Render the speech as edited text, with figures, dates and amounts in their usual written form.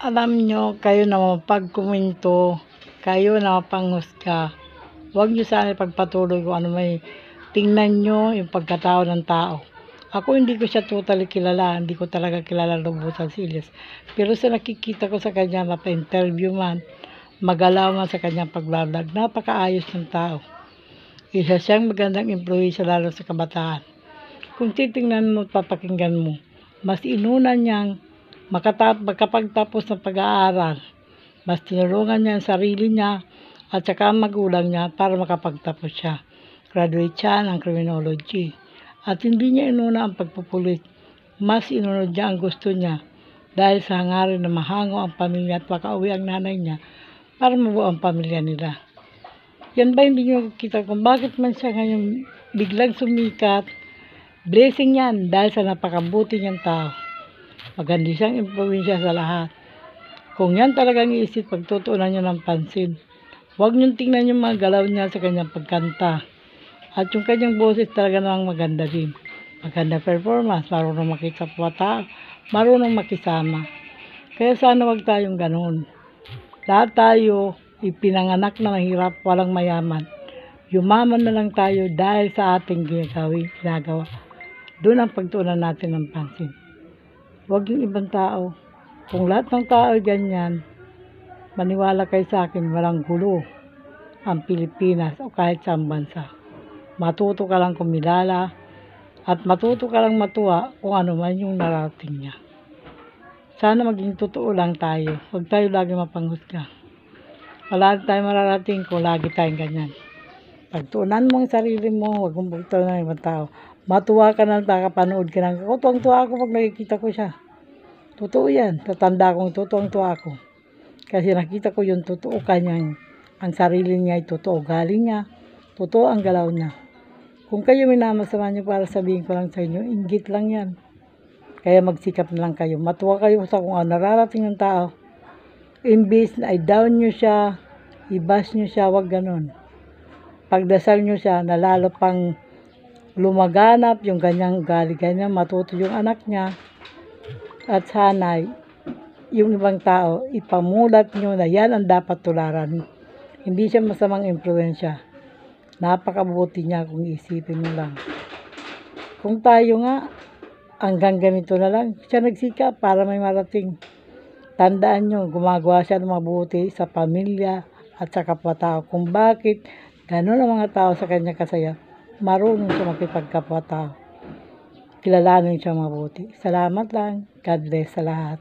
Alam nyo, kayo na mapagkomento, kayo na mapanghusga. Huwag nyo sana ipagpatuloy kung ano may tingnan nyo yung pagkatao ng tao. Ako hindi ko siya totally kilala, hindi ko talaga kilala lubusan si Elias. Pero sa nakikita ko sa kanya, mapa-interview man, magalaw man sa kanyang pagbablog, napakaayos ng tao. Isa siyang magandang impluwensya lalo sa kabataan. Kung titingnan mo at papakinggan mo, mas inuna niyang makapagtapos ng pag-aaral. Mas tinulungan niya ang sarili niya at saka ang magulang niya para makapagtapos siya. Graduate siya ng criminology. At hindi niya inuna ang pagpupulit. Mas inunod niya ang gusto niya dahil sa hangarin na mahango ang pamilya at makauwi ang nanay niya para mabuo ang pamilya nila. Yan ba hindi niyo makikita kung bakit man siya ngayon biglang sumikat? Blessing yan dahil sa napakabuti niyang tao. Maganda siyang impluwensya sa lahat. Kung yan talagang iisip, pagtutuunan niyo ng pansin. Huwag niyong tingnan yung mga galaw niya sa kanyang pagkanta. At yung kanyang boses talaga namang maganda din. Maganda performance, marunong makikapwa, marunong makisama. Kaya sana wag tayong ganun. Lahat tayo ipinanganak na mahirap, walang mayaman. Yumaman na lang tayo dahil sa ating ginagawa. Doon ang pagtuunan natin ng pansin. Huwag yung ibang tao. Kung lahat ng tao ay ganyan, maniwala kayo sa akin, walang gulo ang Pilipinas o kahit saang bansa. Matuto ka lang kumilala at matuto ka lang matuwa kung ano man yung narating niya. Sana maging totoo lang tayo. Huwag tayo lagi mapanghusga. Wala tayo mararating kung lagi tayong ganyan. Pagtuunan mo ang sarili mo, huwag mong pagtuunan ng ibang tao. Matuwa ka na, nakapanood ka na. Ako, tuwang-tuwa ako pag nakikita ko siya. Totoo yan. Tatanda kong tuwang-tuwa ako. Kasi nakita ko yung totoo kanyang, ang sarili niya ay totoo. Galing niya, totoo ang galaw niya. Kung kayo minamasama niyo para sabihin ko lang sa inyo, inggit lang yan. Kaya magsikap na lang kayo. Matuwa kayo sa kung ano nararating ng tao. Imbis na i-down nyo siya, i-bash nyo siya, wag ganon. Pagdasal nyo siya na lalo pang lumaganap yung ganyang ugali, ganyan matuto yung anak niya. At sana yung ibang tao, ipamulat nyo na yan ang dapat tularan. Hindi siya masamang impluwensya. Napakabuti niya kung isipin mo lang. Kung tayo nga, hanggang ganito na lang, siya nagsikap para may marating. Tandaan nyo, gumagawa siya ng mabuti sa pamilya at sa kapwa-tao. Kung bakit gano'n ang mga tao sa kanya kasaya, marunong siya makipagkapwa-tao. Kilalanin siya mabuti. Salamat lang. God bless sa lahat.